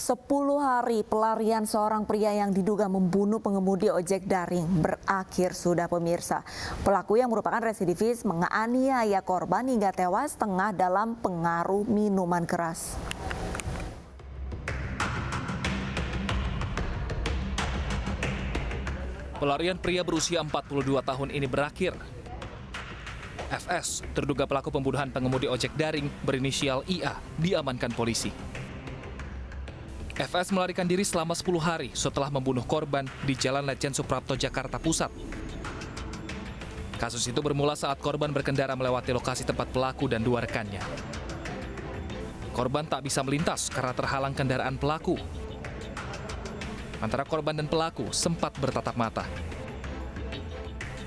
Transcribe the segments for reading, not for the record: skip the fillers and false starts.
10 hari pelarian seorang pria yang diduga membunuh pengemudi ojek daring berakhir sudah pemirsa. Pelaku yang merupakan residivis menganiaya korban hingga tewas tengah dalam pengaruh minuman keras. Pelarian pria berusia 42 tahun ini berakhir. FS, terduga pelaku pembunuhan pengemudi ojek daring berinisial IA, diamankan polisi. FS melarikan diri selama 10 hari setelah membunuh korban di Jalan Letjen Suprapto, Jakarta Pusat. Kasus itu bermula saat korban berkendara melewati lokasi tempat pelaku dan dua rekannya. Korban tak bisa melintas karena terhalang kendaraan pelaku. Antara korban dan pelaku sempat bertatap mata.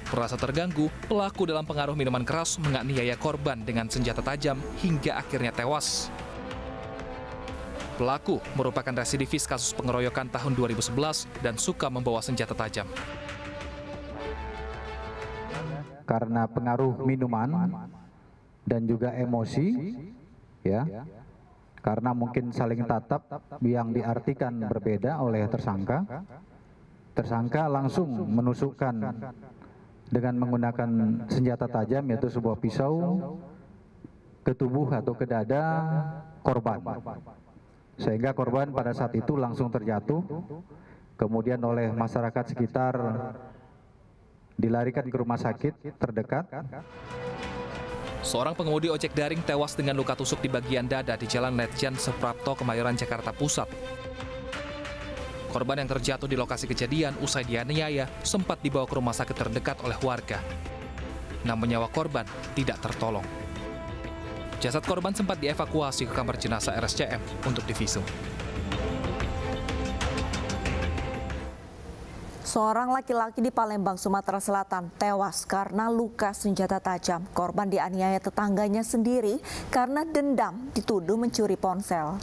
Merasa terganggu, pelaku dalam pengaruh minuman keras menganiaya korban dengan senjata tajam hingga akhirnya tewas. Pelaku merupakan residivis kasus pengeroyokan tahun 2011 dan suka membawa senjata tajam. Karena pengaruh minuman dan juga emosi, ya, karena mungkin saling tatap yang diartikan berbeda oleh tersangka, tersangka langsung menusukkan dengan menggunakan senjata tajam yaitu sebuah pisau ke tubuh atau ke dada korban. Sehingga korban pada saat itu langsung terjatuh, kemudian oleh masyarakat sekitar dilarikan ke rumah sakit terdekat. Seorang pengemudi ojek daring tewas dengan luka tusuk di bagian dada di Jalan Letjen Suprapto, Kemayoran, Jakarta Pusat. Korban yang terjatuh di lokasi kejadian usai dianiaya sempat dibawa ke rumah sakit terdekat oleh warga. Namun nyawa korban tidak tertolong. Jasad korban sempat dievakuasi ke kamar jenazah RSCM untuk divisum. Seorang laki-laki di Palembang, Sumatera Selatan tewas karena luka senjata tajam. Korban dianiaya tetangganya sendiri karena dendam dituduh mencuri ponsel.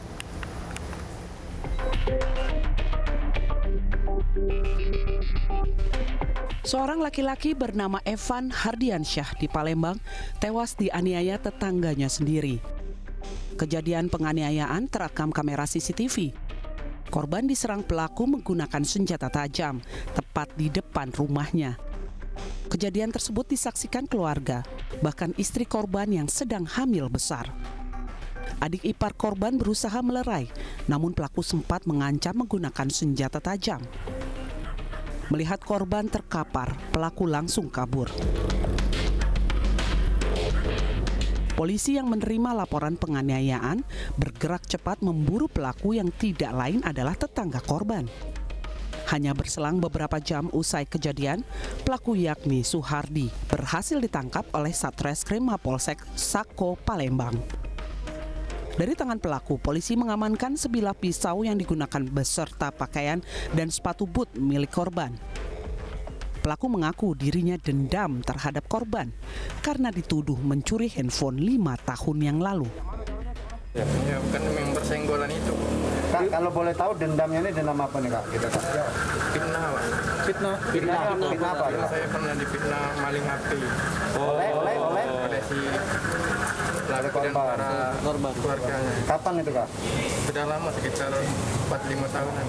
Seorang laki-laki bernama Evan Hardiansyah di Palembang tewas dianiaya tetangganya sendiri. Kejadian penganiayaan terekam kamera CCTV. Korban diserang pelaku menggunakan senjata tajam tepat di depan rumahnya. Kejadian tersebut disaksikan keluarga, bahkan istri korban yang sedang hamil besar. Adik ipar korban berusaha melerai, namun pelaku sempat mengancam menggunakan senjata tajam. Melihat korban terkapar, pelaku langsung kabur. Polisi yang menerima laporan penganiayaan bergerak cepat memburu pelaku yang tidak lain adalah tetangga korban. Hanya berselang beberapa jam usai kejadian, pelaku yakni Suhardi berhasil ditangkap oleh Satreskrim Mapolsek Sako, Palembang. Dari tangan pelaku, polisi mengamankan sebilah pisau yang digunakan beserta pakaian dan sepatu boot milik korban. Pelaku mengaku dirinya dendam terhadap korban karena dituduh mencuri handphone 5 tahun yang lalu. Ya kan memang bersenggolan itu. Kak, kalau boleh tahu dendamnya ini dendam apa nih Kak? Fitnah, Pak. Fitnah apa? Saya pernah difitnah maling HP. Oleh Pada si laki dan para keluarganya. kapan itu Kak? Sudah lama, sekitar 4-5 tahunan.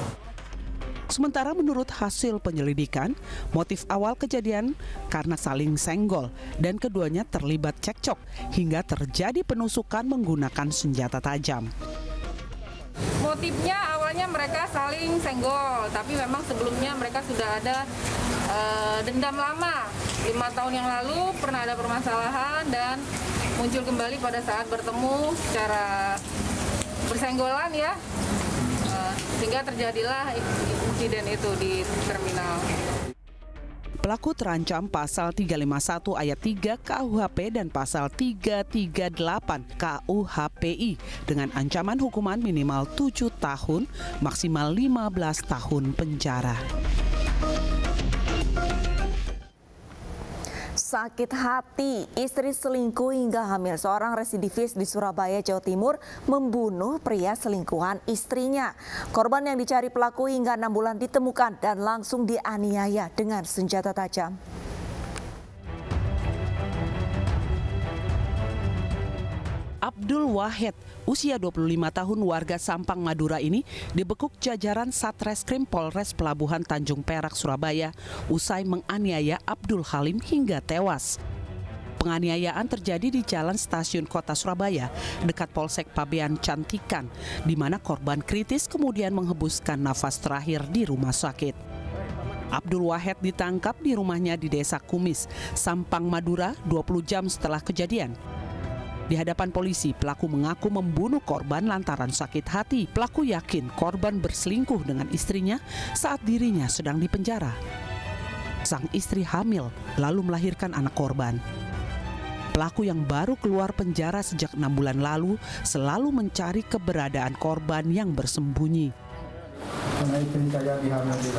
Sementara menurut hasil penyelidikan, motif awal kejadian karena saling senggol dan keduanya terlibat cekcok hingga terjadi penusukan menggunakan senjata tajam. Motifnya awalnya mereka saling senggol, tapi memang sebelumnya mereka sudah ada dendam lama. 5 tahun yang lalu pernah ada permasalahan dan muncul kembali pada saat bertemu secara bersenggolan ya. Sehingga terjadilah insiden itu di terminal. Pelaku terancam pasal 351 ayat 3 KUHP dan pasal 338 KUHPI dengan ancaman hukuman minimal 7 tahun, maksimal 15 tahun penjara. Sakit hati, istri selingkuh hingga hamil. Seorang residivis di Surabaya, Jawa Timur membunuh pria selingkuhan istrinya. Korban yang dicari pelaku hingga 6 bulan ditemukan dan langsung dianiaya dengan senjata tajam. Abdul Wahid, usia 25 tahun warga Sampang, Madura ini dibekuk jajaran Satreskrim Polres Pelabuhan Tanjung Perak, Surabaya usai menganiaya Abdul Halim hingga tewas. Penganiayaan terjadi di Jalan Stasiun Kota Surabaya dekat Polsek Pabean Cantikan, di mana korban kritis kemudian menghembuskan nafas terakhir di rumah sakit. Abdul Wahid ditangkap di rumahnya di Desa Kumis, Sampang, Madura 20 jam setelah kejadian. Di hadapan polisi, pelaku mengaku membunuh korban lantaran sakit hati. Pelaku yakin korban berselingkuh dengan istrinya saat dirinya sedang dipenjara. Sang istri hamil lalu melahirkan anak korban. Pelaku yang baru keluar penjara sejak 6 bulan lalu selalu mencari keberadaan korban yang bersembunyi. Sama istri saya dihamili.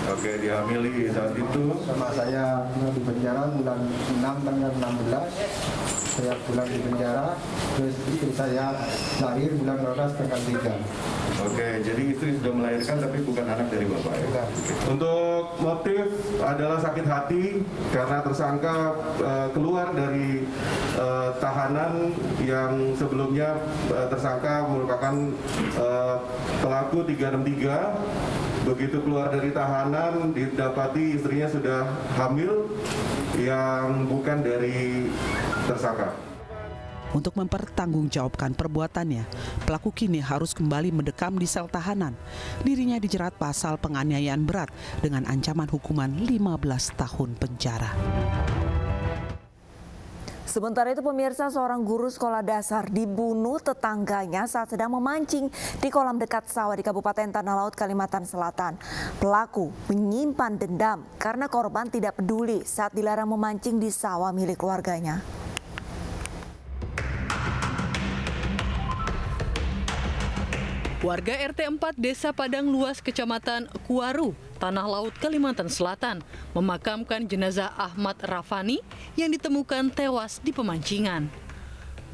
Oke, dihamili saat itu. Sama saya di penjara bulan 6 tanggal 16. Saya pulang di penjara, terus istri saya lahir bulan 12 tanggal 3. Oke, jadi istri sudah melahirkan tapi bukan anak dari bapak ya? Bukan. Untuk motif adalah sakit hati karena tersangka keluar dari tahanan yang sebelumnya tersangka merupakan pelaku 363. Begitu keluar dari tahanan didapati istrinya sudah hamil yang bukan dari tersangka. Untuk mempertanggungjawabkan perbuatannya, pelaku kini harus kembali mendekam di sel tahanan. Dirinya dijerat pasal penganiayaan berat dengan ancaman hukuman 15 tahun penjara. Sementara itu pemirsa, seorang guru sekolah dasar dibunuh tetangganya saat sedang memancing di kolam dekat sawah di Kabupaten Tanah Laut, Kalimantan Selatan. Pelaku menyimpan dendam karena korban tidak peduli saat dilarang memancing di sawah milik keluarganya. Warga RT 4 Desa Padang Luas, Kecamatan Kuaru, Tanah Laut, Kalimantan Selatan, memakamkan jenazah Ahmad Rafani yang ditemukan tewas di pemancingan.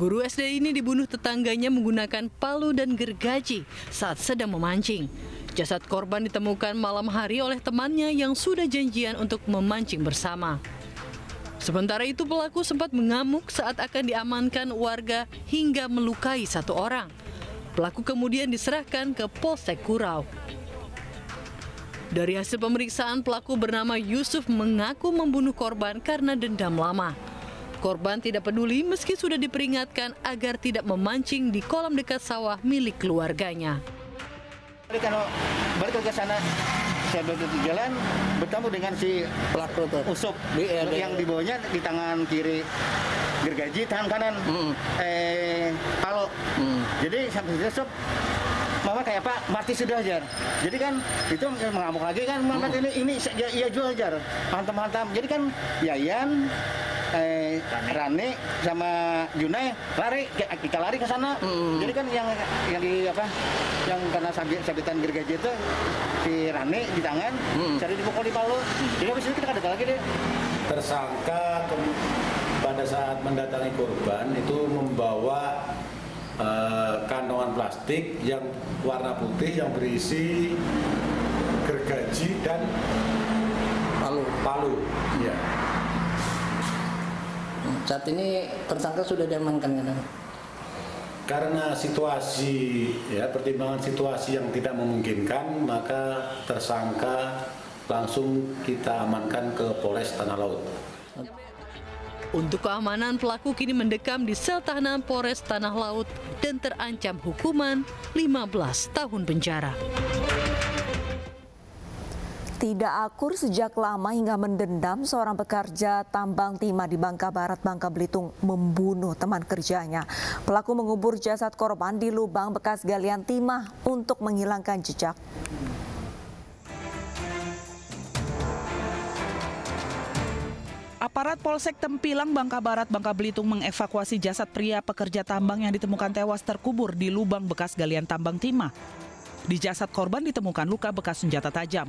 Guru SD ini dibunuh tetangganya menggunakan palu dan gergaji saat sedang memancing. Jasad korban ditemukan malam hari oleh temannya yang sudah janjian untuk memancing bersama. Sementara itu pelaku sempat mengamuk saat akan diamankan warga hingga melukai satu orang. Pelaku kemudian diserahkan ke Polsek Kurau. Dari hasil pemeriksaan, pelaku bernama Yusuf mengaku membunuh korban karena dendam lama. Korban tidak peduli meski sudah diperingatkan agar tidak memancing di kolam dekat sawah milik keluarganya. Kalau balik ke sana, saya begitu jalan bertemu dengan si pelaku Usup yang dibawanya di tangan kiri gergaji, tangan kanan palu. Jadi sampai Usup mama kayak Pak mati sudah jar. Jadi kan itu mengamuk lagi kan, ini iya jual jar, hantam-hantam. Jadi kan Yayan, Rani sama Junai kita lari ke sana. Jadi kan yang di apa, yang karena sabitan gergaji itu si Rani di tangan, cari dipukul di palu. Jadi habis itu kita ada lagi deh. Tersangka pada saat mendatangi korban itu membawa kantong plastik yang warna putih yang berisi gergaji dan palu. Ya. Saat ini tersangka sudah diamankan kan? Karena situasi, ya pertimbangan situasi yang tidak memungkinkan, maka tersangka langsung kita amankan ke Polres Tanah Laut. Untuk keamanan, pelaku kini mendekam di sel tahanan Polres Tanah Laut dan terancam hukuman 15 tahun penjara. Tidak akur sejak lama hingga mendendam, seorang pekerja tambang timah di Bangka Barat, Bangka Belitung membunuh teman kerjanya. Pelaku mengubur jasad korban di lubang bekas galian timah untuk menghilangkan jejak. Aparat Polsek Tempilang, Bangka Barat, Bangka Belitung mengevakuasi jasad pria pekerja tambang yang ditemukan tewas terkubur di lubang bekas galian tambang timah. Di jasad korban ditemukan luka bekas senjata tajam.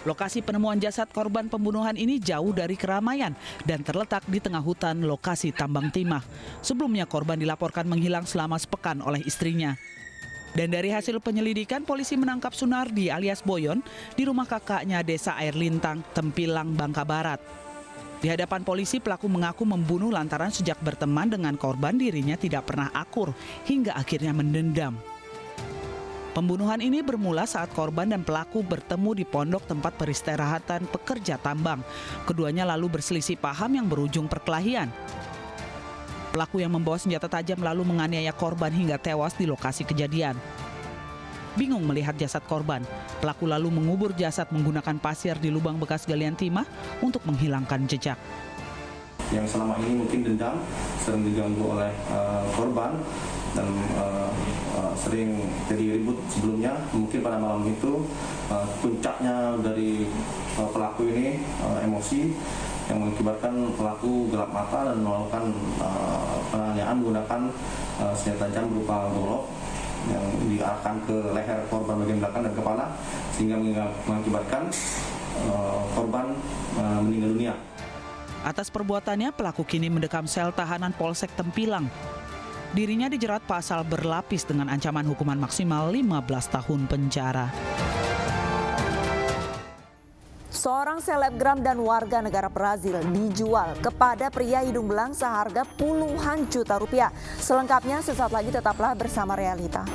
Lokasi penemuan jasad korban pembunuhan ini jauh dari keramaian dan terletak di tengah hutan lokasi tambang timah. Sebelumnya korban dilaporkan menghilang selama sepekan oleh istrinya. Dan dari hasil penyelidikan, polisi menangkap Sunardi alias Boyon di rumah kakaknya Desa Air Lintang, Tempilang, Bangka Barat. Di hadapan polisi, pelaku mengaku membunuh lantaran sejak berteman dengan korban dirinya tidak pernah akur hingga akhirnya mendendam. Pembunuhan ini bermula saat korban dan pelaku bertemu di pondok tempat peristirahatan pekerja tambang. Keduanya lalu berselisih paham yang berujung perkelahian. Pelaku yang membawa senjata tajam lalu menganiaya korban hingga tewas di lokasi kejadian. Bingung melihat jasad korban, pelaku lalu mengubur jasad menggunakan pasir di lubang bekas galian timah untuk menghilangkan jejak. Yang selama ini mungkin dendam, sering diganggu oleh korban dan sering jadi ribut sebelumnya. Mungkin pada malam itu puncaknya dari pelaku ini emosi yang mengakibatkan pelaku gelap mata dan melakukan penganiayaan menggunakan senjata tajam berupa golok yang diarahkan ke leher korban bagian belakang dan kepala sehingga mengakibatkan korban meninggal dunia. Atas perbuatannya, pelaku kini mendekam sel tahanan Polsek Tempilang. Dirinya dijerat pasal berlapis dengan ancaman hukuman maksimal 15 tahun penjara. Seorang selebgram dan warga negara Brazil dijual kepada pria hidung belang seharga puluhan juta rupiah. Selengkapnya sesaat lagi, tetaplah bersama Realita.